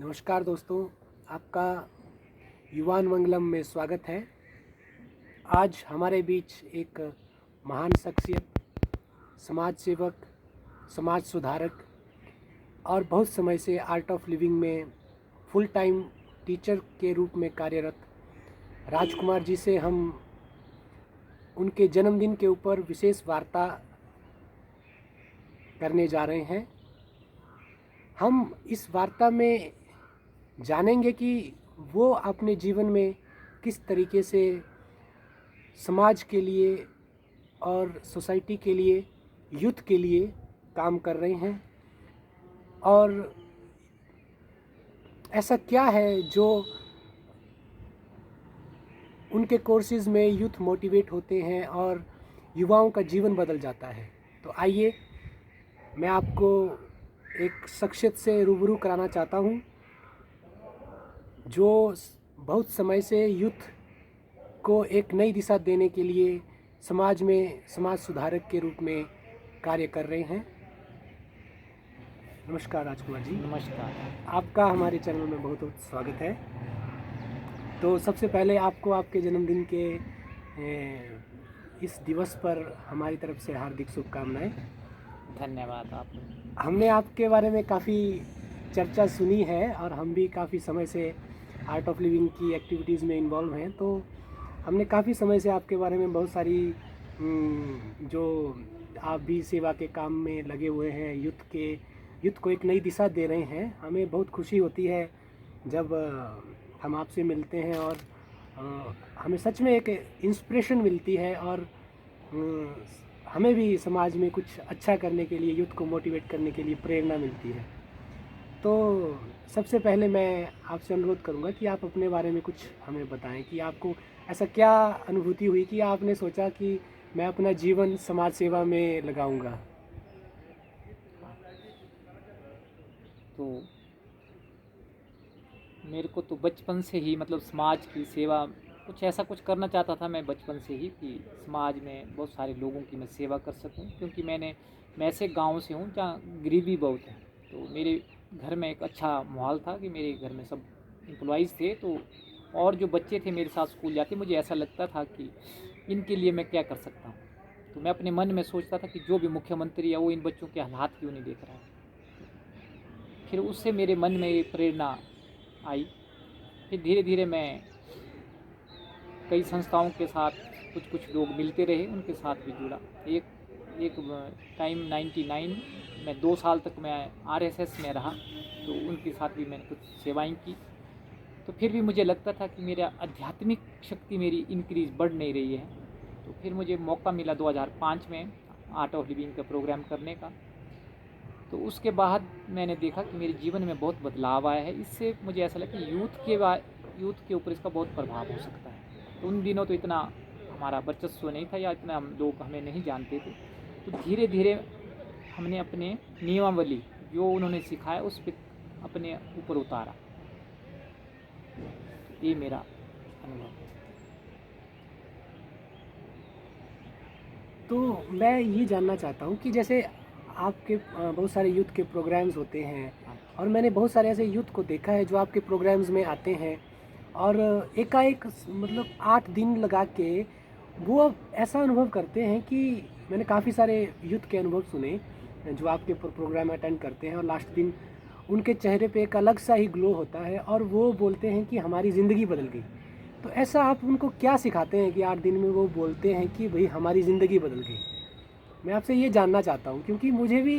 नमस्कार दोस्तों, आपका युवान मंगलम में स्वागत है। आज हमारे बीच एक महान शख्सियत, समाज सेवक, समाज सुधारक और बहुत समय से आर्ट ऑफ लिविंग में फुल टाइम टीचर के रूप में कार्यरत राजकुमार जी से हम उनके जन्मदिन के ऊपर विशेष वार्ता करने जा रहे हैं। हम इस वार्ता में जानेंगे कि वो अपने जीवन में किस तरीके से समाज के लिए और सोसाइटी के लिए, यूथ के लिए काम कर रहे हैं और ऐसा क्या है जो उनके कोर्सेज़ में यूथ मोटिवेट होते हैं और युवाओं का जीवन बदल जाता है। तो आइए, मैं आपको एक शख्सियत से रूबरू कराना चाहता हूँ जो बहुत समय से यूथ को एक नई दिशा देने के लिए समाज में समाज सुधारक के रूप में कार्य कर रहे हैं। नमस्कार राजकुमार जी। नमस्कार। आपका हमारे चैनल में बहुत बहुत स्वागत है। तो सबसे पहले आपको आपके जन्मदिन के इस दिवस पर हमारी तरफ से हार्दिक शुभकामनाएं। धन्यवाद आप। हमने आपके बारे में काफ़ी चर्चा सुनी है और हम भी काफ़ी समय से आर्ट ऑफ लिविंग की एक्टिविटीज़ में इन्वॉल्व हैं, तो हमने काफ़ी समय से आपके बारे में बहुत सारी जो आप भी सेवा के काम में लगे हुए हैं, यूथ को एक नई दिशा दे रहे हैं। हमें बहुत खुशी होती है जब हम आपसे मिलते हैं और हमें सच में एक इंस्पिरेशन मिलती है और हमें भी समाज में कुछ अच्छा करने के लिए, यूथ को मोटिवेट करने के लिए प्रेरणा मिलती है। तो सबसे पहले मैं आपसे अनुरोध करूंगा कि आप अपने बारे में कुछ हमें बताएं कि आपको ऐसा क्या अनुभूति हुई कि आपने सोचा कि मैं अपना जीवन समाज सेवा में लगाऊंगा। तो मेरे को तो बचपन से ही मतलब समाज की सेवा कुछ ऐसा कुछ करना चाहता था मैं बचपन से ही कि समाज में बहुत सारे लोगों की मैं सेवा कर सकूं, क्योंकि मैं ऐसे गांव से हूं जहां गरीबी बहुत है। तो मेरे घर में एक अच्छा माहौल था कि मेरे घर में सब एम्प्लॉइज़ थे, तो और जो बच्चे थे मेरे साथ स्कूल जाते, मुझे ऐसा लगता था कि इनके लिए मैं क्या कर सकता हूँ। तो मैं अपने मन में सोचता था कि जो भी मुख्यमंत्री है वो इन बच्चों के हालात क्यों नहीं देख रहा है। फिर उससे मेरे मन में ये प्रेरणा आई। फिर धीरे धीरे मैं कई संस्थाओं के साथ कुछ लोग मिलते रहे, उनके साथ भी जुड़ा। एक टाइम 99 में 2 साल तक मैं आरएसएस में रहा, तो उनके साथ भी मैंने कुछ सेवाएं की। तो फिर भी मुझे लगता था कि मेरा आध्यात्मिक शक्ति मेरी इंक्रीज़ बढ़ नहीं रही है। तो फिर मुझे मौका मिला 2005 में आर्ट ऑफ लिविंग का प्रोग्राम करने का। तो उसके बाद मैंने देखा कि मेरे जीवन में बहुत बदलाव आया है। इससे मुझे ऐसा लगा कि यूथ के ऊपर इसका बहुत प्रभाव हो सकता है। तो उन दिनों तो इतना हमारा वर्चस्व नहीं था या इतना हम लोग हमें नहीं जानते थे। तो धीरे धीरे हमने अपने नियमावली जो उन्होंने सिखाया उस पर अपने ऊपर उतारा। तो ये मेरा अनुभव है। तो मैं ये जानना चाहता हूँ कि जैसे आपके बहुत सारे यूथ के प्रोग्राम्स होते हैं और मैंने बहुत सारे ऐसे यूथ को देखा है जो आपके प्रोग्राम्स में आते हैं और एकाएक मतलब 8 दिन लगा के वो ऐसा अनुभव करते हैं कि मैंने काफ़ी सारे यूथ के अनुभव सुने जो आपके प्रोग्राम अटेंड करते हैं और लास्ट दिन उनके चेहरे पे एक अलग सा ही ग्लो होता है और वो बोलते हैं कि हमारी ज़िंदगी बदल गई। तो ऐसा आप उनको क्या सिखाते हैं कि 8 दिन में वो बोलते हैं कि भाई हमारी ज़िंदगी बदल गई? मैं आपसे ये जानना चाहता हूँ क्योंकि मुझे भी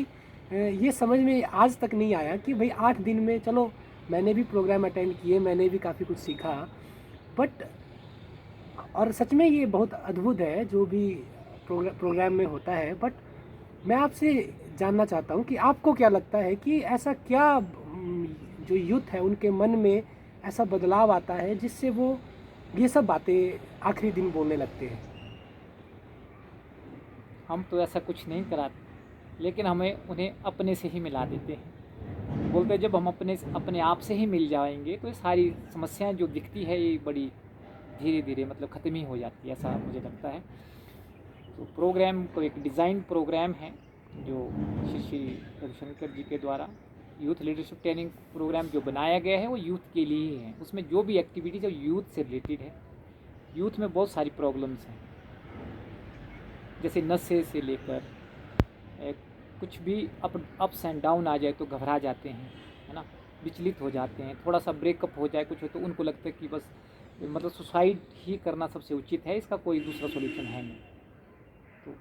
ये समझ में आज तक नहीं आया कि भाई 8 दिन में, चलो मैंने भी प्रोग्राम अटेंड किए, मैंने भी काफ़ी कुछ सीखा, बट और सच में ये बहुत अद्भुत है जो भी प्रोग्राम में होता है। बट मैं आपसे जानना चाहता हूँ कि आपको क्या लगता है कि ऐसा क्या जो यूथ है उनके मन में ऐसा बदलाव आता है जिससे वो ये सब बातें आखिरी दिन बोलने लगते हैं? हम तो ऐसा कुछ नहीं कराते, लेकिन हमें उन्हें अपने से ही मिला देते हैं। बोलते हैं जब हम अपने आप से ही मिल जाएंगे तो ये सारी समस्याएं जो दिखती है ये बड़ी धीरे धीरे मतलब ख़त्म ही हो जाती है, ऐसा मुझे लगता है। तो प्रोग्राम को एक डिज़ाइन प्रोग्राम है जो श्री श्री रविशंकर जी के द्वारा यूथ लीडरशिप ट्रेनिंग प्रोग्राम जो बनाया गया है वो यूथ के लिए ही है। उसमें जो भी एक्टिविटीज़ है यूथ से रिलेटेड है। यूथ में बहुत सारी प्रॉब्लम्स हैं, जैसे नशे से लेकर कुछ भी अप्स एंड डाउन आ जाए तो घबरा जाते हैं, है ना, विचलित हो जाते हैं। थोड़ा सा ब्रेकअप हो जाए कुछ हो तो उनको लगता है कि बस मतलब सुसाइड ही करना सबसे उचित है, इसका कोई दूसरा सॉल्यूशन है नहीं। तो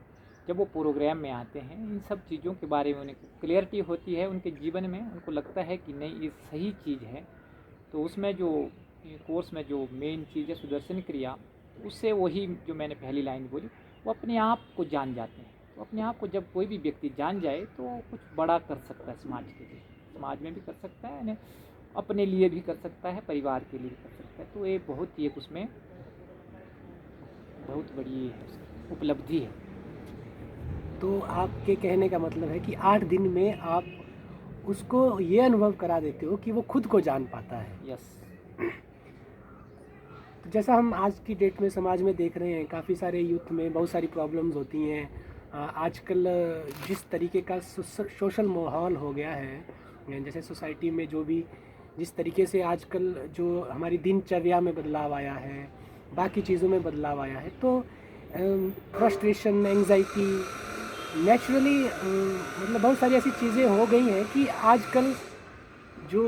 जब वो प्रोग्राम में आते हैं, इन सब चीज़ों के बारे में उन्हें क्लियरिटी होती है उनके जीवन में, उनको लगता है कि नहीं ये सही चीज़ है। तो उसमें जो कोर्स में जो मेन चीज़ है सुदर्शन क्रिया, उससे वही जो मैंने पहली लाइन बोली, वो अपने आप को जान जाते हैं। तो अपने आप को जब कोई भी व्यक्ति जान जाए तो कुछ बड़ा कर सकता है समाज के लिए, समाज में भी कर सकता है, यानी अपने लिए भी कर सकता है, परिवार के लिए भी कर सकता है। तो ये बहुत ही एक उसमें बहुत बड़ी उपलब्धि है। तो आपके कहने का मतलब है कि 8 दिन में आप उसको ये अनुभव करा देते हो कि वो खुद को जान पाता है। यस। तो जैसा हम आज की डेट में समाज में देख रहे हैं, काफ़ी सारे यूथ में बहुत सारी प्रॉब्लम्स होती हैं। आजकल जिस तरीके का सोशल माहौल हो गया है, जैसे सोसाइटी में जो भी जिस तरीके से आजकल जो हमारी दिनचर्या में बदलाव आया है, बाकी चीज़ों में बदलाव आया है, तो फ्रस्ट्रेशन, एंग्जाइटी नेचुरली मतलब बहुत सारी ऐसी चीज़ें हो गई हैं कि आजकल जो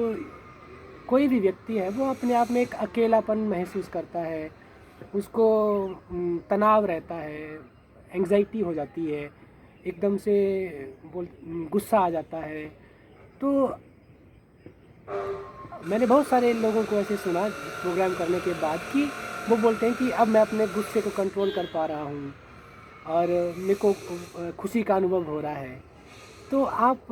कोई भी व्यक्ति है वो अपने आप में एक अकेलापन महसूस करता है, उसको तनाव रहता है, एंग्जाइटी हो जाती है, एकदम से गुस्सा आ जाता है। तो मैंने बहुत सारे लोगों को ऐसे सुना प्रोग्राम करने के बाद कि वो बोलते हैं कि अब मैं अपने गुस्से को कंट्रोल कर पा रहा हूँ और मेरे को खुशी का अनुभव हो रहा है। तो आप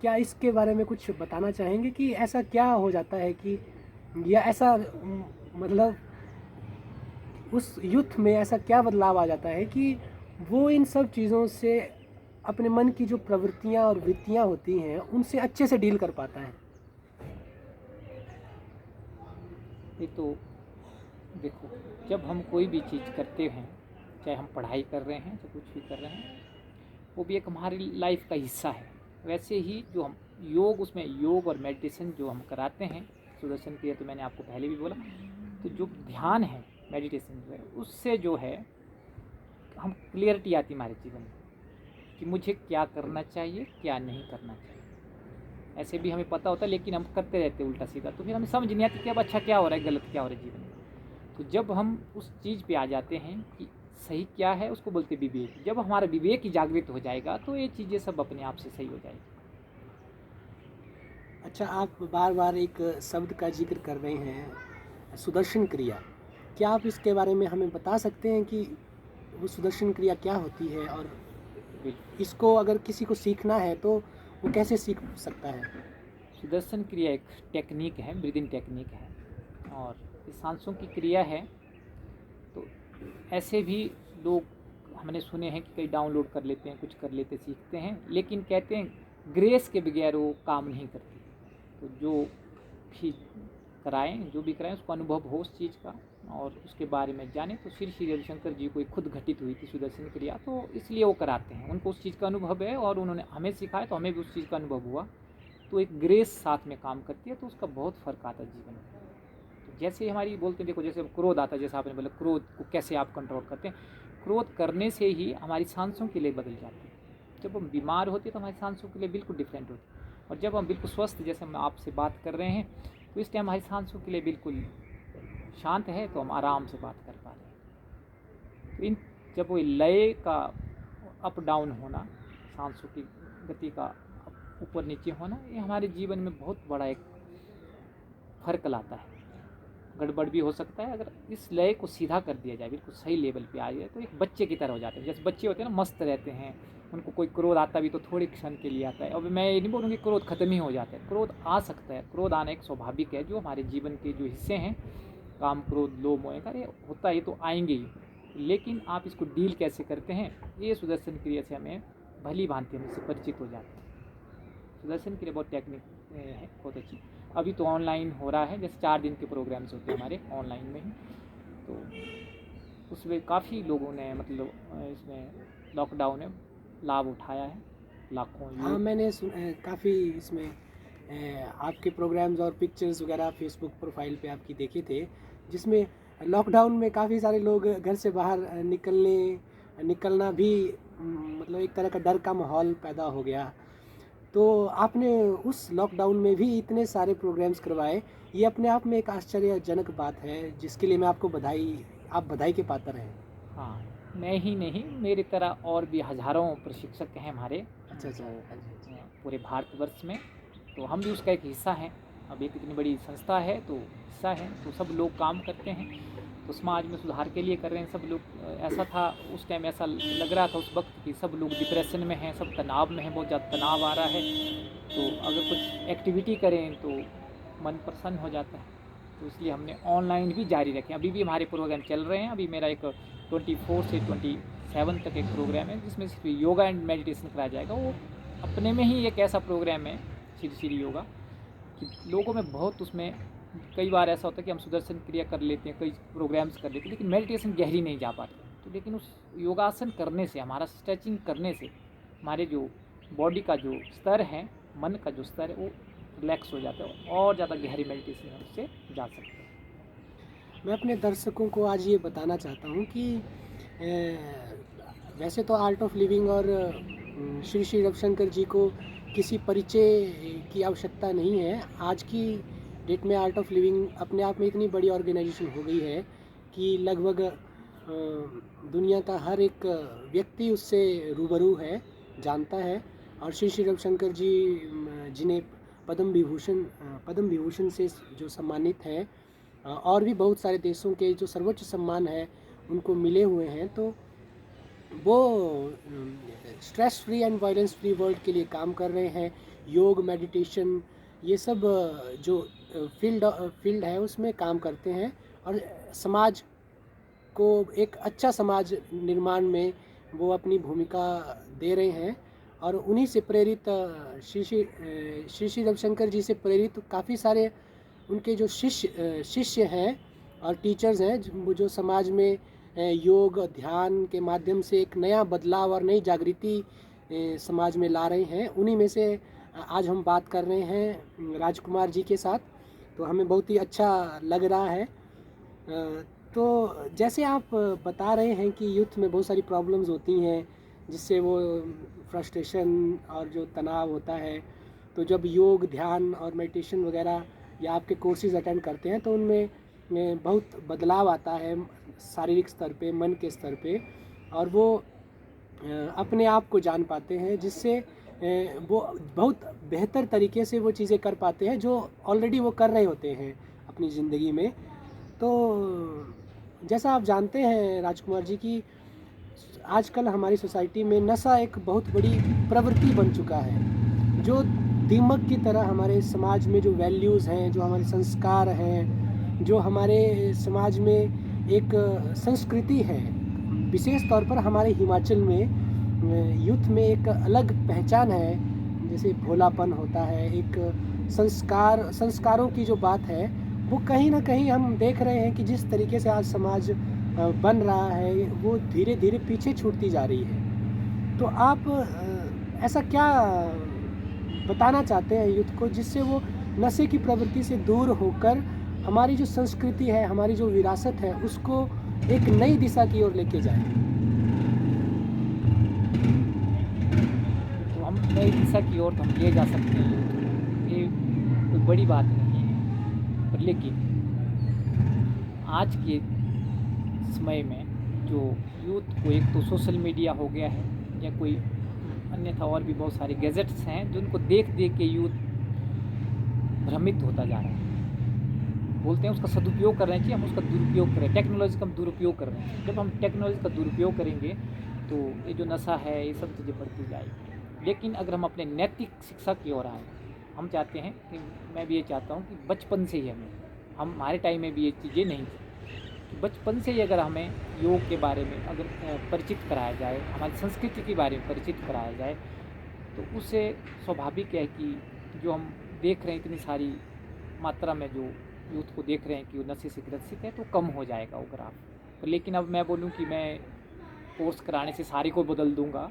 क्या इसके बारे में कुछ बताना चाहेंगे कि ऐसा क्या हो जाता है कि या ऐसा मतलब उस यूथ में ऐसा क्या बदलाव आ जाता है कि वो इन सब चीज़ों से अपने मन की जो प्रवृत्तियाँ और वृत्तियाँ होती हैं उनसे अच्छे से डील कर पाता है? ये तो देखो, जब हम कोई भी चीज़ करते हैं, चाहे हम पढ़ाई कर रहे हैं चाहे कुछ भी कर रहे हैं, वो भी एक हमारी लाइफ का हिस्सा है। वैसे ही जो हम योग, उसमें योग और मेडिटेशन जो हम कराते हैं, सुदर्शन क्रिया तो मैंने आपको पहले भी बोला, तो जो ध्यान है मेडिटेशन जो है उससे जो है हम क्लियरिटी आती हमारे जीवन में कि मुझे क्या करना चाहिए क्या नहीं करना चाहिए। ऐसे भी हमें पता होता है लेकिन हम करते रहते हैं उल्टा सीधा, तो फिर हमें समझ नहीं आती कि अब अच्छा क्या हो रहा है गलत क्या हो रहा है जीवन में। तो जब हम उस चीज़ पे आ जाते हैं कि सही क्या है, उसको बोलते विवेक। जब हमारा विवेक ही जागृत हो जाएगा तो ये चीज़ें सब अपने आप से सही हो जाएगी। अच्छा, आप बार बार एक शब्द का जिक्र कर रहे हैं, सुदर्शन क्रिया। क्या आप इसके बारे में हमें बता सकते हैं कि वो सुदर्शन क्रिया क्या होती है और इसको अगर किसी को सीखना है तो वो कैसे सीख सकता है? सुदर्शन क्रिया एक टेक्निक है, ब्रीदिंग टेक्निक है, और ये सांसों की क्रिया है। तो ऐसे भी लोग हमने सुने हैं कि कई डाउनलोड कर लेते हैं, कुछ कर लेते सीखते हैं, लेकिन कहते हैं ग्रेस के बगैर वो काम नहीं करती। तो जो भी कराएं, जो भी कराएं उसको अनुभव हो उस चीज़ का और उसके बारे में जाने। तो श्री रविशंकर जी को खुद घटित हुई थी सुदर्शन क्रिया, तो इसलिए वो कराते हैं, उनको उस चीज़ का अनुभव है और उन्होंने हमें सिखाया तो हमें भी उस चीज़ का अनुभव हुआ। तो एक ग्रेस साथ में काम करती है, तो उसका बहुत फ़र्क आता है जीवन में। तो जैसे हमारी बोलते हैं, देखो जैसे क्रोध आता है, जैसे आपने बोला क्रोध को कैसे आप कंट्रोल करते हैं, क्रोध करने से ही हमारी सांसों के लिए बदल जाती है। जब हम बीमार होते हैं तो हमारी सांसों के लिए बिल्कुल डिफरेंट होती है, और जब हम बिल्कुल स्वस्थ, जैसे हम आपसे बात कर रहे हैं, तो इस टाइम हमारी सांसों के लिए बिल्कुल शांत है, तो हम आराम से बात कर पा रहे हैं। तो इन जब वो लय का अप डाउन होना, सांसों की गति का ऊपर नीचे होना, ये हमारे जीवन में बहुत बड़ा एक फ़र्क लाता है। गड़बड़ भी हो सकता है, अगर इस लय को सीधा कर दिया जाए, बिल्कुल सही लेवल पे आ जाए, तो एक बच्चे की तरह हो जाते हैं। जैसे बच्चे होते हैं ना, मस्त रहते हैं, उनको कोई क्रोध आता भी तो थोड़े क्षण के लिए आता है। अब मैं ये नहीं बोलूँगी क्रोध खत्म ही हो जाता है, क्रोध आ सकता है, क्रोध आना एक स्वाभाविक है। जो हमारे जीवन के जो हिस्से हैं, काम, क्रोध, लोभ, मोह, अरे होता है तो आएंगे ही, लेकिन आप इसको डील कैसे करते हैं, ये सुदर्शन क्रिया से हमें भली भांति हम इससे परिचित हो जाते हैं। सुदर्शन क्रिया बहुत टेक्निक है, बहुत अच्छी। अभी तो ऑनलाइन हो रहा है, जैसे 4 दिन के प्रोग्राम्स होते हैं हमारे ऑनलाइन में ही, तो उसमें काफ़ी लोगों ने मतलब इसमें लॉकडाउन में लाभ उठाया है, लाखों हाँ, यूथ। मैंने काफ़ी इसमें आपके प्रोग्राम्स और पिक्चर्स वगैरह फेसबुक प्रोफाइल पे आपकी देखे थे, जिसमें लॉकडाउन में काफ़ी सारे लोग घर से बाहर निकलना भी मतलब एक तरह का डर का माहौल पैदा हो गया। तो आपने उस लॉकडाउन में भी इतने सारे प्रोग्राम्स करवाए, ये अपने आप में एक आश्चर्यजनक बात है, जिसके लिए मैं आपको आप बधाई के पात्र हैं। हाँ, मैं ही नहीं, मेरी तरह और भी हज़ारों प्रशिक्षक हैं हमारे अच्छा, जो हाँ जी, पूरे भारतवर्ष में। तो हम भी उसका एक हिस्सा हैं। अब एक इतनी बड़ी संस्था है तो हिस्सा है, तो सब लोग काम करते हैं, तो समाज में सुधार के लिए कर रहे हैं सब लोग। ऐसा था उस टाइम, ऐसा लग रहा था उस वक्त कि सब लोग डिप्रेशन में हैं, सब तनाव में हैं, बहुत ज़्यादा तनाव आ रहा है। तो अगर कुछ एक्टिविटी करें तो मन प्रसन्न हो जाता है। तो इसलिए हमने ऑनलाइन भी जारी रखे। अभी भी हमारे प्रोग्राम चल रहे हैं। अभी मेरा एक 24 से 27 तक एक प्रोग्राम है, जिसमें सिर्फ योगा एंड मेडिटेशन कराया जाएगा। वो अपने में ही एक ऐसा प्रोग्राम है, श्री श्री योगा, कि लोगों में बहुत उसमें कई बार ऐसा होता है कि हम सुदर्शन क्रिया कर लेते हैं, कई प्रोग्राम्स कर लेते हैं, लेकिन मेडिटेशन गहरी नहीं जा पाते। तो लेकिन उस योगासन करने से, हमारा स्ट्रेचिंग करने से हमारे जो बॉडी का जो स्तर है, मन का जो स्तर है, वो रिलैक्स हो जाता है और ज़्यादा गहरी मेडिटेशन हम उससे जा सकते हैं। मैं अपने दर्शकों को आज ये बताना चाहता हूँ कि वैसे तो आर्ट ऑफ लिविंग और श्री श्री रविशंकर जी को किसी परिचय की आवश्यकता नहीं है। आज की डेट में आर्ट ऑफ लिविंग अपने आप में इतनी बड़ी ऑर्गेनाइजेशन हो गई है कि लगभग दुनिया का हर एक व्यक्ति उससे रूबरू है, जानता है। और श्री श्री रविशंकर जी जिन्हें पद्म विभूषण से जो सम्मानित हैं, और भी बहुत सारे देशों के जो सर्वोच्च सम्मान है उनको मिले हुए हैं। तो वो stress free and violence free world के लिए काम कर रहे हैं। योग, मेडिटेशन, ये सब जो फील्ड है उसमें काम करते हैं, और समाज को एक अच्छा समाज निर्माण में वो अपनी भूमिका दे रहे हैं। और उन्हीं से प्रेरित श्री श्री रविशंकर जी से प्रेरित काफ़ी सारे उनके जो शिष्य हैं और टीचर्स हैं, जो समाज में योग ध्यान के माध्यम से एक नया बदलाव और नई जागृति समाज में ला रहे हैं। उन्हीं में से आज हम बात कर रहे हैं राजकुमार जी के साथ। तो हमें बहुत ही अच्छा लग रहा है। तो जैसे आप बता रहे हैं कि यूथ में बहुत सारी प्रॉब्लम्स होती हैं, जिससे वो फ्रस्ट्रेशन और जो तनाव होता है, तो जब योग ध्यान और मेडिटेशन वगैरह या आपके कोर्सेज अटेंड करते हैं तो उनमें बहुत बदलाव आता है शारीरिक स्तर पे, मन के स्तर पे, और वो अपने आप को जान पाते हैं, जिससे वो बहुत बेहतर तरीके से वो चीज़ें कर पाते हैं जो ऑलरेडी वो कर रहे होते हैं अपनी ज़िंदगी में। तो जैसा आप जानते हैं राजकुमार जी कि आजकल हमारी सोसाइटी में नशा एक बहुत बड़ी प्रवृत्ति बन चुका है, जो दीमक की तरह हमारे समाज में जो वैल्यूज़ हैं, जो हमारे संस्कार हैं, जो हमारे समाज में एक संस्कृति है, विशेष तौर पर हमारे हिमाचल में यूथ में एक अलग पहचान है। जैसे भोलापन होता है, एक संस्कारों की जो बात है, वो कहीं ना कहीं हम देख रहे हैं कि जिस तरीके से आज समाज बन रहा है, वो धीरे धीरे पीछे छूटती जा रही है। तो आप ऐसा क्या बताना चाहते हैं यूथ को, जिससे वो नशे की प्रवृत्ति से दूर होकर हमारी जो संस्कृति है, हमारी जो विरासत है, उसको एक नई दिशा की ओर लेके जाए? तो हम नई दिशा की ओर तो हम ले जा सकते हैं, ये कोई बड़ी बात नहीं है। पर लेकिन आज के समय में जो यूथ को, एक तो सोशल मीडिया हो गया है या कोई अन्यथा और भी बहुत सारे गैजेट्स हैं, जिनको देख देख के यूथ भ्रमित होता जा रहा है। बोलते हैं उसका सदुपयोग कर रहे हैं कि हम उसका दुरुपयोग करें, टेक्नोलॉजी का हम दुरुपयोग कर रहे हैं। जब हम टेक्नोलॉजी का दुरुपयोग करेंगे तो ये जो नशा है, ये सब चीज़ें बढ़ती जाएगी। लेकिन अगर हम अपने नैतिक शिक्षा की ओर आएँ, हम चाहते हैं कि, मैं भी ये चाहता हूँ कि बचपन से ही हमारे टाइम में भी ये चीज़ें नहीं थी। बचपन से ही अगर हमें योग के बारे में अगर परिचित कराया जाए, हमारी संस्कृति के बारे में परिचित कराया जाए, तो उससे स्वाभाविक है कि जो हम देख रहे हैं इतनी सारी मात्रा में जो यूथ को देख रहे हैं कि वो नशे से ग्रसित है, तो कम हो जाएगा वो ग्राफ। तो लेकिन अब मैं बोलूँ कि मैं कोर्स कराने से सारे को बदल दूंगा,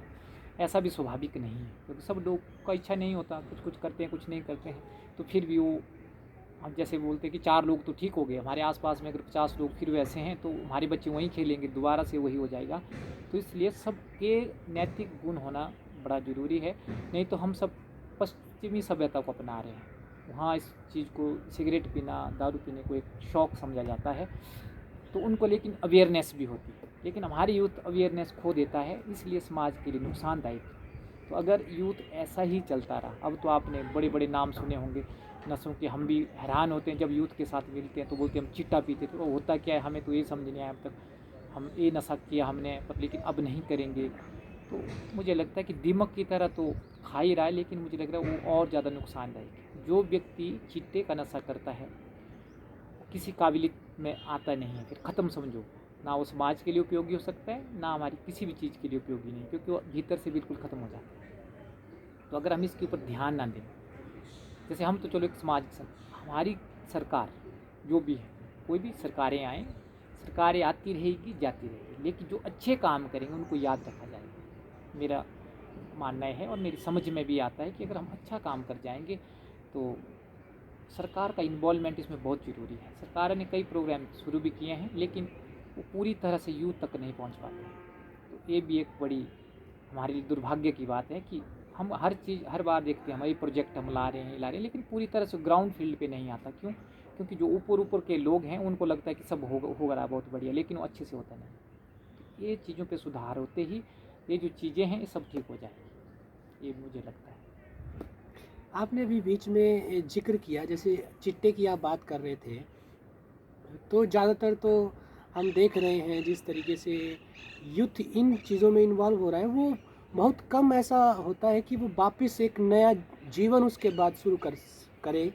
ऐसा भी स्वाभाविक नहीं है, क्योंकि सब लोग का इच्छा नहीं होता, कुछ कुछ करते हैं, कुछ नहीं करते हैं। तो फिर भी वो, हम जैसे बोलते हैं कि 4 लोग तो ठीक हो गए, हमारे आसपास में अगर 50 लोग फिर वैसे हैं तो हमारे बच्चे वहीं खेलेंगे, दोबारा से वही हो जाएगा। तो इसलिए सबके नैतिक गुण होना बड़ा ज़रूरी है। नहीं तो हम सब पश्चिमी सभ्यता को अपना रहे हैं। वहाँ इस चीज़ को, सिगरेट पीना, दारू पीने को एक शौक़ समझा जाता है, तो उनको लेकिन अवेयरनेस भी होती है। लेकिन हमारी यूथ अवेयरनेस खो देता है, इसलिए समाज के लिए नुकसानदायक है। तो अगर यूथ ऐसा ही चलता रहा, अब तो आपने बड़े बड़े नाम सुने होंगे नशों के, हम भी हैरान होते हैं जब यूथ के साथ मिलते हैं तो बोलते हैं हम चिट्टा पीते थे। तो होता क्या है, हमें तो ये समझ नहीं आया अब तक, हम ये नशा किया हमने पर लेकिन अब नहीं करेंगे। तो मुझे लगता है कि दीमक की तरह तो खा ही रहा है, लेकिन मुझे लग रहा है वो और ज़्यादा नुकसानदायक है। जो व्यक्ति चिट्टे का नशा करता है किसी काबिलियत में आता नहीं है, फिर ख़त्म समझो। ना वो समाज के लिए उपयोगी हो सकता है, ना हमारी किसी भी चीज़ के लिए उपयोगी नहीं, क्योंकि वो भीतर से बिल्कुल ख़त्म हो जाता है। तो अगर हम इसके ऊपर ध्यान ना दें, जैसे हम तो चलो एक समाज, हमारी सरकार जो भी है, कोई भी सरकारें आएँ, सरकारें आती रहेगी जाती रहेगी, लेकिन जो अच्छे काम करेंगे उनको याद रखा जाएगा, मेरा मानना है। और मेरी समझ में भी आता है कि अगर हम अच्छा काम कर जाएंगे तो सरकार का इन्वॉल्वमेंट इसमें बहुत ज़रूरी है। सरकार ने कई प्रोग्राम शुरू भी किए हैं, लेकिन वो पूरी तरह से यूथ तक नहीं पहुंच पाते हैं। तो ये भी एक बड़ी हमारे लिए दुर्भाग्य की बात है कि हम हर चीज़ हर बार देखते हैं, हमारी प्रोजेक्ट हम ला रहे हैं, लेकिन पूरी तरह से ग्राउंड फील्ड पे नहीं आता। क्यों? क्योंकि जो ऊपर ऊपर के लोग हैं उनको लगता है कि सब हो रहा है बहुत बढ़िया, लेकिन वो अच्छे से होता नहीं। तो ये चीज़ों पे सुधार होते ही ये जो चीज़ें हैं ये सब ठीक हो जाएगी, ये मुझे लगता है। आपने अभी बीच में जिक्र किया, जैसे चिट्टे की आप बात कर रहे थे, तो ज़्यादातर तो हम देख रहे हैं जिस तरीके से यूथ इन चीज़ों में इन्वॉल्व हो रहा है, वो बहुत कम ऐसा होता है कि वो वापस एक नया जीवन उसके बाद शुरू करे।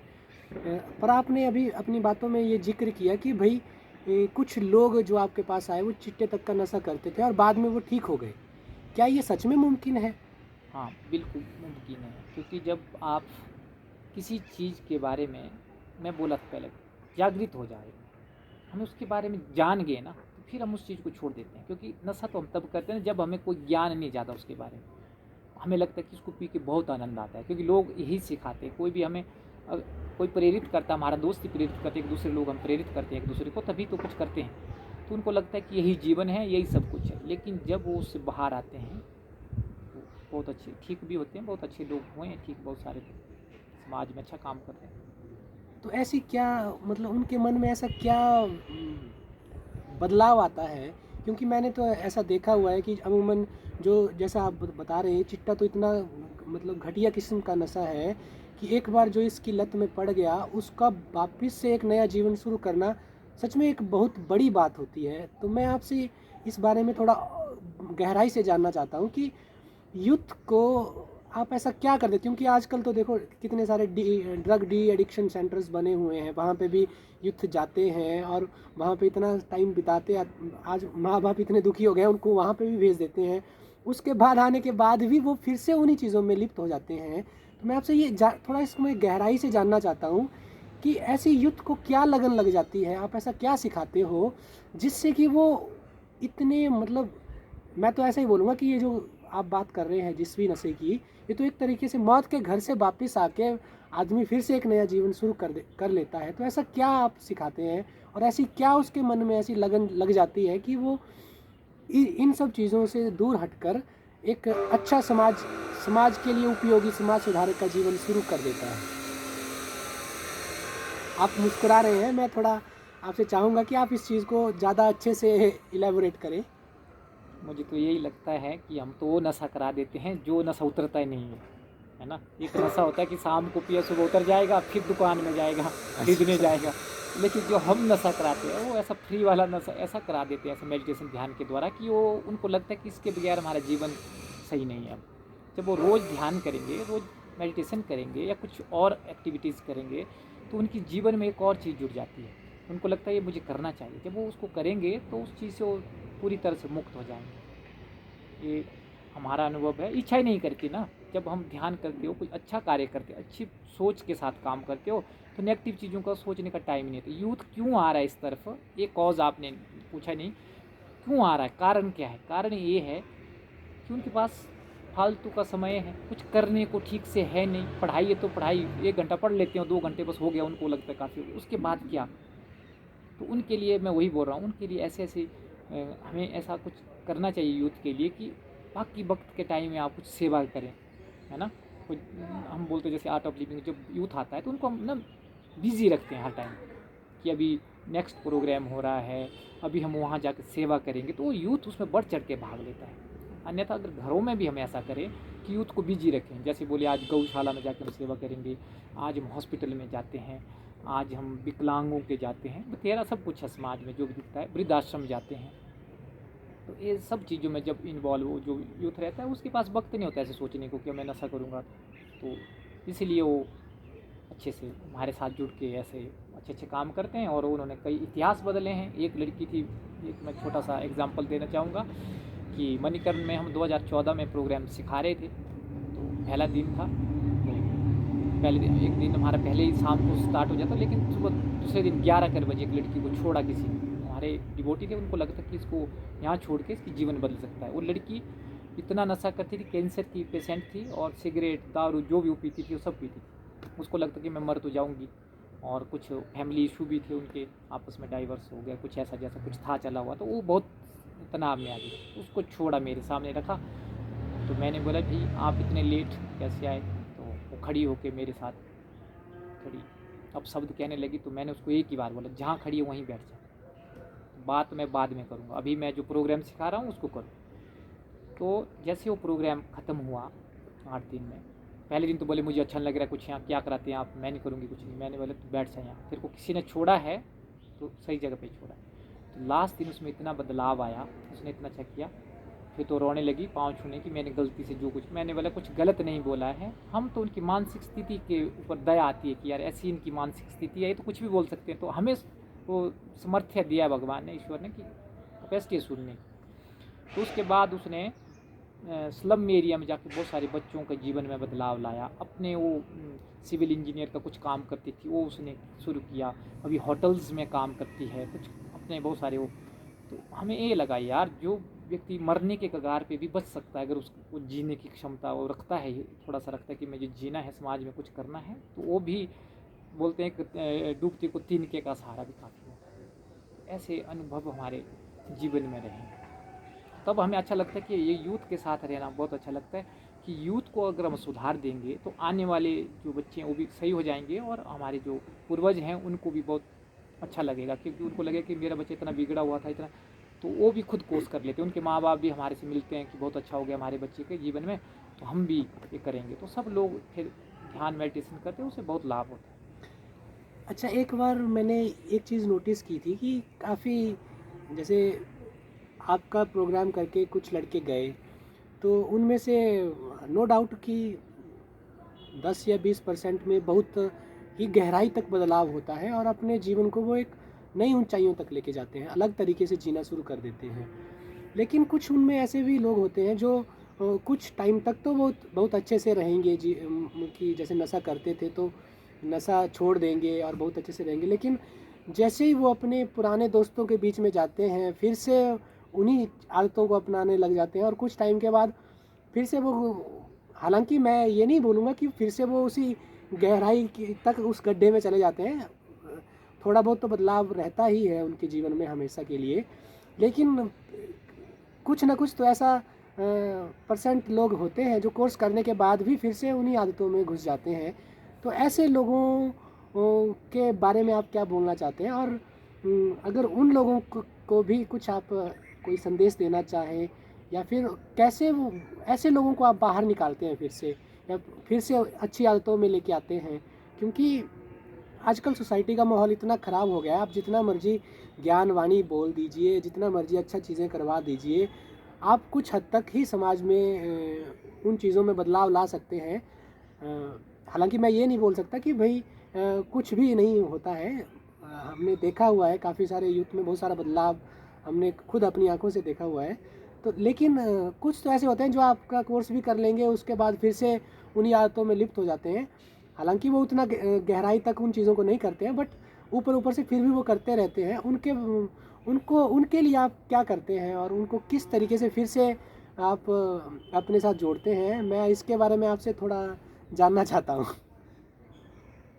पर आपने अभी अपनी बातों में ये जिक्र किया कि भाई कुछ लोग जो आपके पास आए वो चिट्टे तक का नशा करते थे और बाद में वो ठीक हो गए। क्या ये सच में मुमकिन है? हाँ, बिल्कुल मुमकिन है, क्योंकि जब आप किसी चीज़ के बारे में, मैं बोला था पहले, जागृत हो जाए, हम उसके बारे में जान गए ना, तो फिर हम उस चीज़ को छोड़ देते हैं। क्योंकि नशा तो हम तब करते हैं जब हमें कोई ज्ञान नहीं ज़्यादा उसके बारे में, हमें लगता है कि इसको पी के बहुत आनंद आता है, क्योंकि लोग यही सिखाते हैं। कोई भी हमें कोई प्रेरित करता है, हमारा दोस्त ही प्रेरित करते हैं, एक दूसरे लोग हम प्रेरित करते हैं एक दूसरे को, तभी तो कुछ करते हैं। तो उनको लगता है कि यही जीवन है, यही सब कुछ है। लेकिन जब वो उससे बाहर आते हैं तो बहुत अच्छे ठीक भी होते हैं, बहुत अच्छे लोग हुए हैं ठीक, बहुत सारे समाज में अच्छा काम कर रहे हैं। तो ऐसी क्या, मतलब उनके मन में ऐसा क्या बदलाव आता है? क्योंकि मैंने तो ऐसा देखा हुआ है कि अमूमन जो, जैसा आप बता रहे हैं, चिट्टा तो इतना मतलब घटिया किस्म का नशा है कि एक बार जो इसकी लत में पड़ गया उसका वापस से एक नया जीवन शुरू करना सच में एक बहुत बड़ी बात होती है। तो मैं आपसे इस बारे में थोड़ा गहराई से जानना चाहता हूँ कि यूथ को आप ऐसा क्या कर देते? क्योंकि आजकल तो देखो कितने सारे ड्रग डी एडिक्शन सेंटर्स बने हुए हैं, वहाँ पे भी यूथ जाते हैं और वहाँ पे इतना टाइम बिताते हैं। आज माँ बाप इतने दुखी हो गए उनको वहाँ पे भी भेज देते हैं, उसके बाद आने के बाद भी वो फिर से उन्हीं चीज़ों में लिप्त हो जाते हैं। तो मैं आपसे ये थोड़ा इसमें गहराई से जानना चाहता हूँ कि ऐसे यूथ को क्या लगन लग जाती है, आप ऐसा क्या सिखाते हो जिससे कि वो इतने, मतलब मैं तो ऐसा ही बोलूँगा कि ये जो आप बात कर रहे हैं जिस भी नशे की, ये तो एक तरीके से मौत के घर से वापस आके आदमी फिर से एक नया जीवन शुरू कर लेता है। तो ऐसा क्या आप सिखाते हैं और ऐसी क्या उसके मन में ऐसी लगन लग जाती है कि वो इन सब चीज़ों से दूर हटकर एक अच्छा समाज के लिए उपयोगी समाज सुधारक का जीवन शुरू कर देता है? आप मुस्कुरा रहे हैं, मैं थोड़ा आपसे चाहूँगा कि आप इस चीज़ को ज़्यादा अच्छे से इलेबोरेट करें। मुझे तो यही लगता है कि हम तो वो नशा करा देते हैं जो नशा उतरता ही नहीं है ना। एक नशा होता है कि शाम को पिया सुबह उतर जाएगा, फिर दुकान में जाएगा, खरीदने जाएगा। लेकिन जो हम नशा कराते हैं वो ऐसा फ्री वाला नशा ऐसा करा देते हैं, ऐसा मेडिटेशन ध्यान के द्वारा, कि वो उनको लगता है कि इसके बगैर हमारा जीवन सही नहीं है। जब वो रोज़ ध्यान करेंगे, रोज़ मेडिटेशन करेंगे या कुछ और एक्टिविटीज़ करेंगे, तो उनकी जीवन में एक और चीज़ जुड़ जाती है। उनको लगता है ये मुझे करना चाहिए। जब वो उसको करेंगे तो उस चीज़ से वो पूरी तरह से मुक्त हो जाएंगे। ये हमारा अनुभव है। इच्छा ही नहीं करती ना, जब हम ध्यान करते हो, कुछ अच्छा कार्य करते हो, अच्छी सोच के साथ काम करते हो, तो नेगेटिव चीज़ों का सोचने का टाइम नहीं होता। यूथ क्यों आ रहा है इस तरफ, ये कॉज आपने पूछा नहीं, क्यों आ रहा है, कारण क्या है? कारण ये है कि उनके पास फालतू का समय है, कुछ करने को ठीक से है नहीं। पढ़ाई है तो पढ़ाई 1 घंटा पढ़ लेते हैं, 2 घंटे बस हो गया, उनको लगता है काफ़ी हो गया, उसके बाद क्या? तो उनके लिए मैं वही बोल रहा हूँ, उनके लिए ऐसे हमें ऐसा कुछ करना चाहिए यूथ के लिए कि बाकी वक्त के टाइम में आप कुछ सेवा करें, है ना? कुछ हम बोलते हैं जैसे आर्ट ऑफ लिविंग, जब यूथ आता है तो उनको हम ना बिज़ी रखते हैं हर टाइम कि अभी नेक्स्ट प्रोग्राम हो रहा है, अभी हम वहाँ जाकर सेवा करेंगे, तो वो यूथ उसमें बढ़ चढ़ के भाग लेता है। अन्यथा अगर घरों में भी हम ऐसा करें कि यूथ को बिजी रखें, जैसे बोले आज गौशाला में जाकर हम सेवा करेंगे, आज हम हॉस्पिटल में जाते हैं, आज हम विकलांगों के जाते हैं, वगैरह सब कुछ है समाज में जो भी दिखता है, वृद्धाश्रम जाते हैं। तो ये सब चीज़ों में जब इन्वॉल्व हो जो यूथ रहता है, उसके पास वक्त नहीं होता ऐसे सोचने को कि मैं नशा करूँगा, तो इसीलिए वो अच्छे से हमारे साथ जुड़ के ऐसे अच्छे अच्छे काम करते हैं। और उन्होंने कई इतिहास बदले हैं। एक लड़की थी, एक मैं छोटा सा एग्जांपल देना चाहूँगा कि मणिकर्ण में हम 2014 में प्रोग्राम सिखा रहे थे, तो पहला दिन था, तो पहले दिन एक दिन हमारा पहले ही शाम को स्टार्ट हो जाता, लेकिन सुबह दूसरे दिन 11 बजे एक लड़की को छोड़ा किसी ने, हमारे डिवोटी थे, उनको लगता कि इसको यहाँ छोड़ के इसकी जीवन बदल सकता है। वो लड़की इतना नशा करती थी, कैंसर की पेशेंट थी, और सिगरेट दारू जो भी वो पीती थी वो सब पीती थी। उसको लगता कि मैं मर तो जाऊँगी, और कुछ फैमिली इशू भी थे, उनके आपस में डाइवर्स हो गया, कुछ ऐसा जैसा कुछ था चला हुआ, तो वो बहुत तनाव में आ गई। उसको छोड़ा, मेरे सामने रखा, तो मैंने बोला भाई आप इतने लेट कैसे आए? तो वो खड़ी होके मेरे साथ खड़ी, अब शब्द कहने लगी, तो मैंने उसको एक ही बार बोला, जहाँ खड़ी है वहीं बैठ जा, बात मैं बाद में करूँगा, अभी मैं जो प्रोग्राम सिखा रहा हूँ उसको करो। तो जैसे वो प्रोग्राम ख़त्म हुआ 8 दिन में, पहले दिन तो बोले मुझे अच्छा नहीं लग रहा है, कुछ यहाँ क्या कराते हैं आप, मैं नहीं करूँगी कुछ नहीं। मैंने बोला तो बैठ जा यहाँ, तेरे को किसी ने छोड़ा है तो सही जगह पे छोड़ा है। तो लास्ट दिन उसमें इतना बदलाव आया, उसने इतना अच्छा किया, फिर तो रोने लगी, पाँव छूने की, मैंने गलती से जो कुछ, मैंने बोला कुछ गलत नहीं बोला है, हम तो उनकी मानसिक स्थिति के ऊपर दया आती है कि यार ऐसी इनकी मानसिक स्थिति है, ये तो कुछ भी बोल सकते हैं, तो हमें वो समर्थ्य दिया भगवान ने, ईश्वर ने, कि कैपेसिटी सुनने की। तो उसके बाद उसने स्लम एरिया में जाकर बहुत सारे बच्चों के जीवन में बदलाव लाया। अपने वो सिविल इंजीनियर का कुछ काम करती थी, वो उसने शुरू किया, अभी होटल्स में काम करती है, कुछ अपने बहुत सारे वो। तो हमें ये लगा यार, जो व्यक्ति मरने के कगार पे भी बच सकता है, अगर उसको जीने की क्षमता वो रखता है, थोड़ा सा रखता है कि मुझे जीना है, समाज में कुछ करना है, तो वो भी बोलते हैं कि डूबते को तिनके का सहारा भी काफ़ी होता है। ऐसे अनुभव हमारे जीवन में रहे, तब हमें अच्छा लगता है कि ये यूथ के साथ रहना बहुत अच्छा लगता है कि यूथ को अगर हम सुधार देंगे तो आने वाले जो बच्चे हैं वो भी सही हो जाएंगे, और हमारे जो पूर्वज हैं उनको भी बहुत अच्छा लगेगा, क्योंकि उनको लगेगा कि मेरा बच्चा इतना बिगड़ा हुआ था, इतना, तो वो भी खुद कोस कर लेते हैं। उनके माँ बाप भी हमारे से मिलते हैं कि बहुत अच्छा हो गया हमारे बच्चे के जीवन में, तो हम भी ये करेंगे, तो सब लोग फिर ध्यान मेडिटेशन करते हैं, उससे बहुत लाभ होता है। अच्छा, एक बार मैंने एक चीज़ नोटिस की थी कि काफ़ी, जैसे आपका प्रोग्राम करके कुछ लड़के गए, तो उनमें से नो डाउट कि 10 या 20% में बहुत ही गहराई तक बदलाव होता है, और अपने जीवन को वो एक नई ऊंचाइयों तक लेके जाते हैं, अलग तरीके से जीना शुरू कर देते हैं। लेकिन कुछ उनमें ऐसे भी लोग होते हैं जो कुछ टाइम तक तो बहुत बहुत अच्छे से रहेंगे जी, कि जैसे नशा करते थे तो नशा छोड़ देंगे और बहुत अच्छे से रहेंगे, लेकिन जैसे ही वो अपने पुराने दोस्तों के बीच में जाते हैं, फिर से उन्हीं आदतों को अपनाने लग जाते हैं, और कुछ टाइम के बाद फिर से वो, हालांकि मैं ये नहीं बोलूँगा कि फिर से वो उसी गहराई तक उस गड्ढे में चले जाते हैं, थोड़ा बहुत तो बदलाव रहता ही है उनके जीवन में हमेशा के लिए, लेकिन कुछ ना कुछ तो ऐसा परसेंट लोग होते हैं जो कोर्स करने के बाद भी फिर से उन्हीं आदतों में घुस जाते हैं। तो ऐसे लोगों के बारे में आप क्या बोलना चाहते हैं, और अगर उन लोगों को भी कुछ आप कोई संदेश देना चाहें, या फिर कैसे वो ऐसे लोगों को आप बाहर निकालते हैं फिर से, या फिर से अच्छी आदतों में लेके आते हैं? क्योंकि आजकल सोसाइटी का माहौल इतना ख़राब हो गया है, आप जितना मर्जी ज्ञान वाणी बोल दीजिए, जितना मर्जी अच्छा चीज़ें करवा दीजिए, आप कुछ हद तक ही समाज में उन चीज़ों में बदलाव ला सकते हैं। हालांकि मैं ये नहीं बोल सकता कि भाई कुछ भी नहीं होता है। हमने देखा हुआ है काफ़ी सारे यूथ में बहुत सारा बदलाव, हमने खुद अपनी आंखों से देखा हुआ है। तो लेकिन कुछ तो ऐसे होते हैं जो आपका कोर्स भी कर लेंगे, उसके बाद फिर से उन्हीं आदतों में लिप्त हो जाते हैं। हालांकि वो उतना गहराई तक उन चीज़ों को नहीं करते हैं, बट ऊपर ऊपर से फिर भी वो करते रहते हैं। उनके लिए आप क्या करते हैं, और उनको किस तरीके से फिर से आप अपने साथ जोड़ते हैं, मैं इसके बारे में आपसे थोड़ा जानना चाहता हूँ।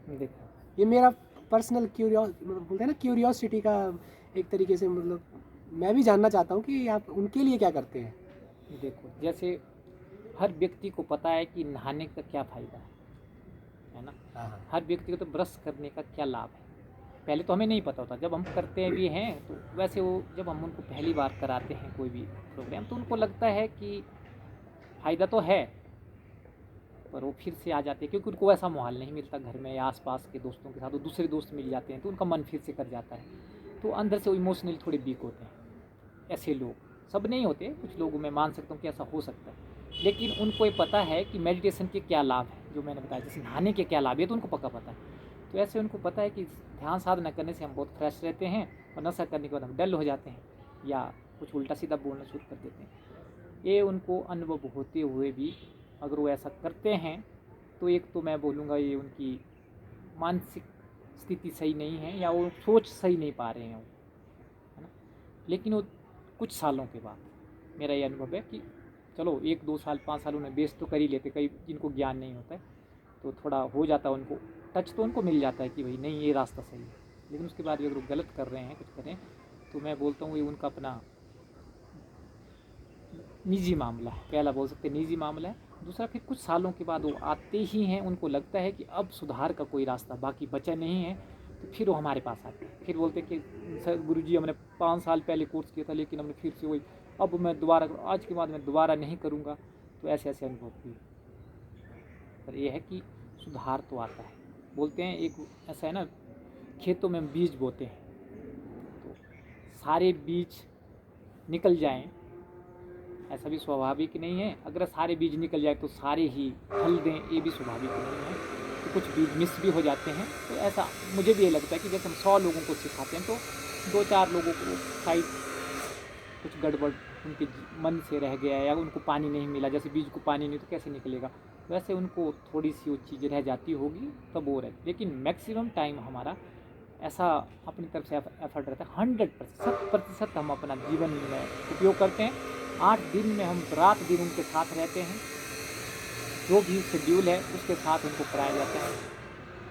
देखो ये मेरा पर्सनल बोलते हैं ना, क्यूरियोसिटी का एक तरीके से, मतलब मैं भी जानना चाहता हूँ कि आप उनके लिए क्या करते हैं। देखो जैसे हर व्यक्ति को पता है कि नहाने का क्या फ़ायदा है ना। हाँ हाँ। हर व्यक्ति को तो ब्रश करने का क्या लाभ है, पहले तो हमें नहीं पता होता। जब हम करते भी हैं तो वैसे वो जब हम उनको पहली बार कराते हैं कोई भी प्रोग्राम, तो उनको लगता है कि फ़ायदा तो है, पर वो फिर से आ जाते हैं क्योंकि उनको वैसा माहौल नहीं मिलता घर में या आसपास के दोस्तों के साथ। वो दूसरे दोस्त मिल जाते हैं तो उनका मन फिर से कर जाता है, तो अंदर से वो इमोशनली थोड़े वीक होते हैं। ऐसे लोग, सब नहीं होते, कुछ लोगों में मान सकता हूँ कि ऐसा हो सकता है, लेकिन उनको ये पता है कि मेडिटेशन के क्या लाभ है, जो मैंने बताया जैसे नहाने के क्या लाभ है, तो उनको पक्का पता है। तो ऐसे उनको पता है कि ध्यान साधना करने से हम बहुत फ्रेश रहते हैं, और नशा करने के बाद हम डल हो जाते हैं या कुछ उल्टा सीधा बोलना शुरू कर देते हैं। ये उनको अनुभव होते हुए भी अगर वो ऐसा करते हैं, तो एक तो मैं बोलूँगा ये उनकी मानसिक स्थिति सही नहीं है, या वो सोच सही नहीं पा रहे हैं वो, है ना। लेकिन वो कुछ सालों के बाद, मेरा ये अनुभव है कि चलो 1-2 साल 5 साल उन्हें बेस तो कर ही लेते, कई जिनको ज्ञान नहीं होता है तो थोड़ा हो जाता है उनको, टच तो उनको मिल जाता है कि भाई नहीं ये रास्ता सही है। लेकिन उसके बाद भी अगर वो गलत कर रहे हैं, कुछ कर रहे हैं, तो मैं बोलता हूँ ये उनका अपना निजी मामला है, पहला बोल सकते हैं निजी मामला है। दूसरा, फिर कुछ सालों के बाद वो आते ही हैं, उनको लगता है कि अब सुधार का कोई रास्ता बाकी बचा नहीं है, तो फिर वो हमारे पास आते हैं। फिर बोलते हैं कि सर गुरुजी हमने 5 साल पहले कोर्स किया था, लेकिन हमने फिर से वही, अब मैं दोबारा आज के बाद मैं दोबारा नहीं करूँगा। तो ऐसे ऐसे अनुभव हुए। पर यह है कि सुधार तो आता है। बोलते हैं एक ऐसा है ना, खेतों में हम बीज बोते हैं, तो सारे बीज निकल जाएं ऐसा भी स्वाभाविक नहीं है। अगर सारे बीज निकल जाए तो सारे ही फल दें, ये भी स्वाभाविक नहीं है। तो कुछ बीज मिस भी हो जाते हैं। तो ऐसा मुझे भी ये लगता है कि जैसे हम 100 लोगों को सिखाते हैं, तो 2-4 लोगों को शायद कुछ गड़बड़ उनके मन से रह गया, या उनको पानी नहीं मिला। जैसे बीज को पानी नहीं तो कैसे निकलेगा, वैसे उनको थोड़ी सी वो चीज़ रह जाती होगी, तब वो रहती। लेकिन मैक्सिमम टाइम हमारा ऐसा अपनी तरफ से एफर्ट रहता है, 100% हम अपना जीवन में उपयोग करते हैं। 8 दिन में हम रात दिन उनके साथ रहते हैं, जो भी शेड्यूल है उसके साथ उनको कराया जाता है।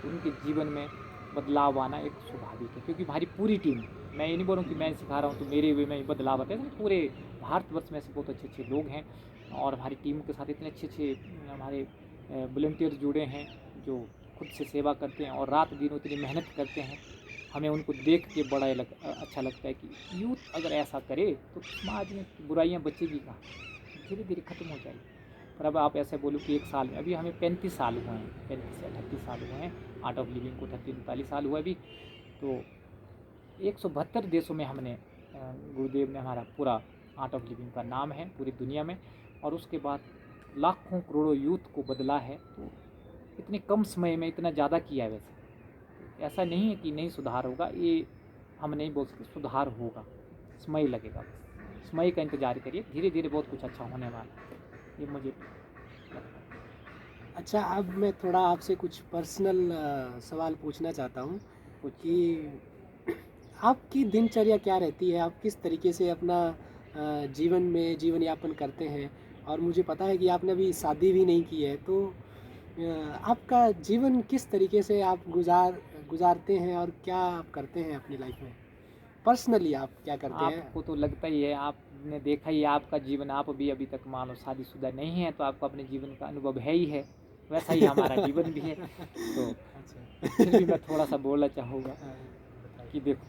उनके जीवन में बदलाव आना एक स्वाभाविक है, क्योंकि हमारी पूरी टीम, मैं ये नहीं बोल रहा हूँ कि मैं सिखा रहा हूँ तो मेरे वे में ही बदलाव आते हैं। पूरे भारतवर्ष में से बहुत अच्छे अच्छे लोग हैं, और हमारी टीम के साथ इतने अच्छे अच्छे हमारे वॉलंटियर जुड़े हैं, जो खुद से सेवा करते हैं और रात दिन उतनी मेहनत करते हैं। हमें उनको देख के बड़ा अच्छा लगता है कि यूथ अगर ऐसा करे तो समाज में बुराइयां बचेगी कहाँ, धीरे धीरे ख़त्म हो जाएगी। पर अब आप ऐसे बोलो कि 1 साल में, अभी हमें 35 साल हुए हैं, 35 से 38 साल हुए हैं, आर्ट ऑफ लिविंग को 39 साल हुआ अभी। तो 172 देशों में हमने गुरुदेव ने हमारा पूरा आर्ट ऑफ लिविंग का नाम है पूरी दुनिया में, और उसके बाद लाखों करोड़ों यूथ को बदला है। तो इतने कम समय में इतना ज़्यादा किया है। वैसे ऐसा नहीं है कि नहीं सुधार होगा, ये हम नहीं बोल सकते, सुधार होगा, समय लगेगा, बस समय का इंतज़ार करिए, धीरे धीरे बहुत कुछ अच्छा होने वाला है, ये मुझे लगता है। अच्छा, अब मैं थोड़ा आपसे कुछ पर्सनल सवाल पूछना चाहता हूँ कि आपकी दिनचर्या क्या रहती है, आप किस तरीके से अपना जीवन में जीवन यापन करते हैं। और मुझे पता है कि आपने अभी शादी भी नहीं की है, तो आपका जीवन किस तरीके से आप गुजारते हैं और क्या आप करते हैं अपनी लाइफ में, पर्सनली आप क्या करते हैं। आपको तो लगता ही है, आपने देखा ही है आपका जीवन, आप भी अभी तक मानो शादीशुदा नहीं है, तो आपको अपने जीवन का अनुभव है ही है, वैसा ही हमारा जीवन भी है। तो अच्छा। फिर भी मैं थोड़ा सा बोलना चाहूँगा हाँ, कि देखो,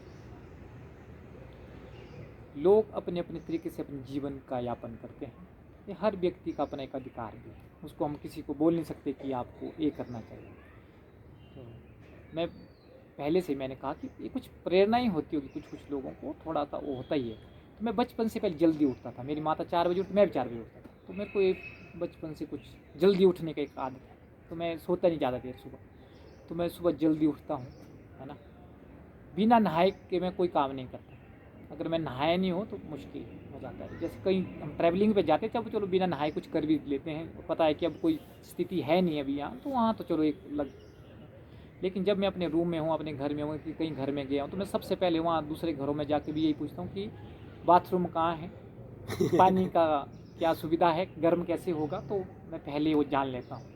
लोग अपने अपने तरीके से अपने जीवन का यापन करते हैं, ये हर व्यक्ति का अपना एक अधिकार भी है, उसको हम किसी को बोल नहीं सकते कि आपको ये करना चाहिए। तो मैं पहले से मैंने कहा कि ये कुछ प्रेरणा ही होती होगी कुछ कुछ लोगों को, थोड़ा सा वो होता ही है। तो मैं बचपन से पहले जल्दी उठता था, मेरी माता 4 बजे उठती, मैं भी 4 बजे उठता था, तो मेरे को एक बचपन से कुछ जल्दी उठने का एक आदत है। तो मैं सोता नहीं ज़्यादा देर सुबह, तो मैं सुबह जल्दी उठता हूँ, है ना। बिना नहाए के मैं कोई काम नहीं करता, अगर मैं नहाया नहीं हो तो मुश्किल हो जाता है। जैसे कहीं हम ट्रैवलिंग पे जाते हैं, तब चलो बिना नहाए कुछ कर भी लेते हैं, पता है कि अब कोई स्थिति है नहीं अभी यहाँ, तो वहाँ तो चलो एक लग। लेकिन जब मैं अपने रूम में हूँ, अपने घर में हूँ, कि कहीं घर में गया हूँ, तो मैं सबसे पहले वहाँ दूसरे घरों में जाके भी यही पूछता हूँ कि बाथरूम कहाँ है, पानी का क्या सुविधा है, गर्म कैसे होगा, तो मैं पहले वो जान लेता हूँ।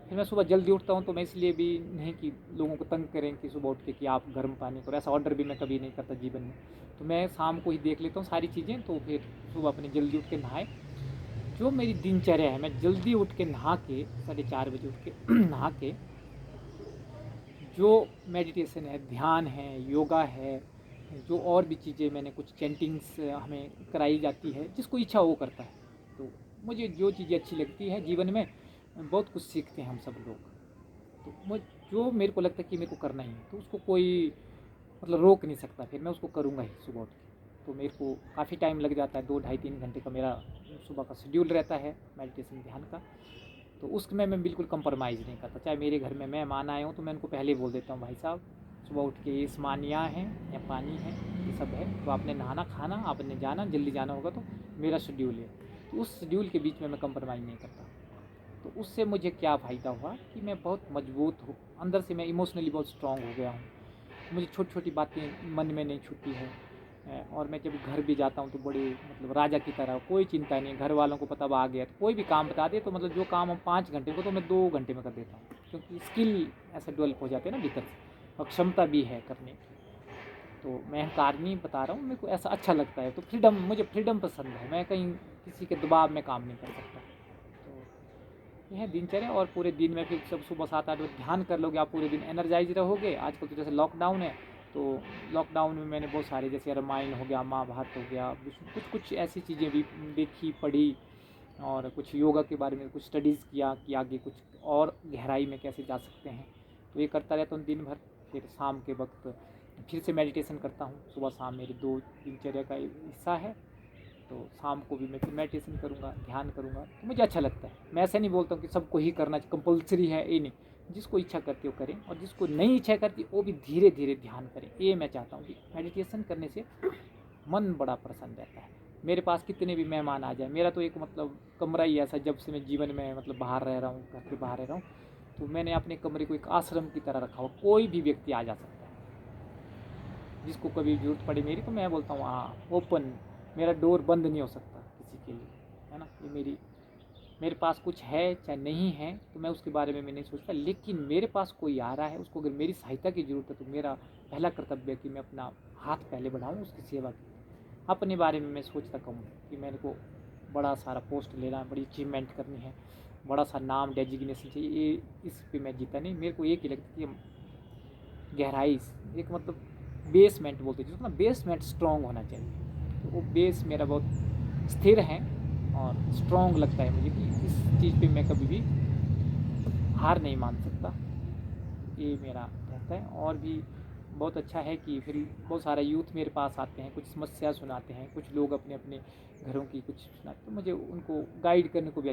फिर मैं सुबह जल्दी उठता हूँ, तो मैं इसलिए भी नहीं कि लोगों को तंग करें कि सुबह उठ के कि आप गर्म पानी करो, ऐसा ऑर्डर भी मैं कभी नहीं करता जीवन में। तो मैं शाम को ही देख लेता हूँ सारी चीज़ें, तो फिर सुबह अपनी जल्दी उठ के नहाए। जो मेरी दिनचर्या है, मैं जल्दी उठ के नहा के 4:30 बजे उठ के नहा के जो मेडिटेशन है, ध्यान है, योगा है, जो और भी चीज़ें मैंने कुछ चैंटिंग्स हमें कराई जाती है, जिसको इच्छा वो करता है। तो मुझे जो चीज़ें अच्छी लगती है जीवन में, बहुत कुछ सीखते हैं हम सब लोग। तो मुझ जो मेरे को लगता है कि मेरे को करना ही है, तो उसको कोई मतलब रोक नहीं सकता, फिर मैं उसको करूँगा ही सुबह उठ के। तो मेरे को काफ़ी टाइम लग जाता है, 2 ढाई 3 घंटे का मेरा सुबह का शेड्यूल रहता है मेडिटेशन ध्यान का। तो उसमें मैं बिल्कुल कंप्रोमाइज़ नहीं करता। चाहे मेरे घर में मेहमान आए हों, तो मैं उनको पहले ही बोल देता हूँ, भाई साहब सुबह उठ के ये सामानियाँ हैं या पानी है, ये सब है, तो आपने नहाना खाना, आपने जाना, जल्दी जाना होगा, तो मेरा शेड्यूल है। तो उस शेड्यूल के बीच में मैं कंप्रोमाइज़ नहीं करता। तो उससे मुझे क्या फ़ायदा हुआ कि मैं बहुत मजबूत हूँ, अंदर से मैं इमोशनली बहुत स्ट्रॉन्ग हो गया हूँ। मुझे छोटी छोटी बातें मन में नहीं छूती है। और मैं जब घर भी जाता हूँ तो बड़े मतलब राजा की तरह, कोई चिंता नहीं, घर वालों को पता आ गया तो कोई भी काम बता दे, तो मतलब जो काम हम 5 घंटे को तो मैं 2 घंटे में कर देता हूँ, क्योंकि स्किल ऐसे डेवलप हो जाते हैं ना भीतर से, और क्षमता भी है करने की। तो मैं अहंकार नहीं बता रहा हूँ, मेरे को ऐसा अच्छा लगता है। तो फ्रीडम, मुझे फ्रीडम पसंद है, मैं कहीं किसी के दबाव में काम नहीं कर सकता। तो यह है दिनचर्या। और पूरे दिन में फिर सब सुबह 7-8 बजे ध्यान कर लोगे, आप पूरे दिन एनर्जाइज रहोगे। आजकल तो जैसे लॉकडाउन है, तो लॉकडाउन में मैंने बहुत सारे, जैसे रामायण हो गया, महाभारत हो गया, कुछ कुछ ऐसी चीज़ें भी देखी पढ़ी, और कुछ योगा के बारे में कुछ स्टडीज़ किया कि आगे कुछ और गहराई में कैसे जा सकते हैं। तो ये करता रहता हूँ दिन भर। फिर शाम के वक्त फिर से मेडिटेशन करता हूँ। सुबह शाम मेरी 2 दिनचर्या का हिस्सा है। तो शाम को भी मैं फिर मेडिटेशन करूँगा, ध्यान करूँगा, तो मुझे अच्छा लगता है। मैं ऐसा नहीं बोलता हूँ कि सबको ही करना कंपलसरी है, ये नहीं। जिसको इच्छा करती हो करें, और जिसको नहीं इच्छा करती वो भी धीरे धीरे ध्यान करें। ये मैं चाहता हूँ कि मेडिटेशन करने से मन बड़ा प्रसन्न रहता है। मेरे पास कितने भी मेहमान आ जाए, मेरा तो एक मतलब कमरा ही ऐसा, जब से मैं जीवन में मतलब बाहर रह रहा हूँ, घर के बाहर रह रहा हूँ, तो मैंने अपने कमरे को एक आश्रम की तरह रखा हुआ। कोई भी व्यक्ति आ जा सकता है, जिसको कभी ज़रूरत पड़े मेरी, तो मैं बोलता हूँ हाँ ओपन, मेरा डोर बंद नहीं हो सकता किसी के लिए, है ना। ये मेरे पास कुछ है चाहे नहीं है, तो मैं उसके बारे में मैं नहीं सोचता। लेकिन मेरे पास कोई आ रहा है, उसको अगर मेरी सहायता की ज़रूरत है, तो मेरा पहला कर्तव्य है कि मैं अपना हाथ पहले बढ़ाऊँ उसकी सेवा की। अपने बारे में मैं सोचता कम हूँ कि मेरे को बड़ा सारा पोस्ट लेना है, बड़ी अचीवमेंट करनी है, बड़ा सा नाम डेजिग्नेशन चाहिए, ये इस पे मैं जीता नहीं। मेरे को एक ही लगता है कि गहराई, एक मतलब बेसमेंट बोलते हैं जिसको ना, बेसमेंट स्ट्रॉन्ग होना चाहिए। तो वो बेस मेरा बहुत स्थिर है और स्ट्रॉन्ग लगता है मुझे कि इस चीज़ पे मैं कभी भी हार नहीं मान सकता। ये मेरा रहता है। और भी बहुत अच्छा है कि फिर बहुत सारा यूथ मेरे पास आते हैं, कुछ समस्या सुनाते हैं, कुछ लोग अपने अपने घरों की कुछ सुनाते, तो मुझे उनको गाइड करने को भी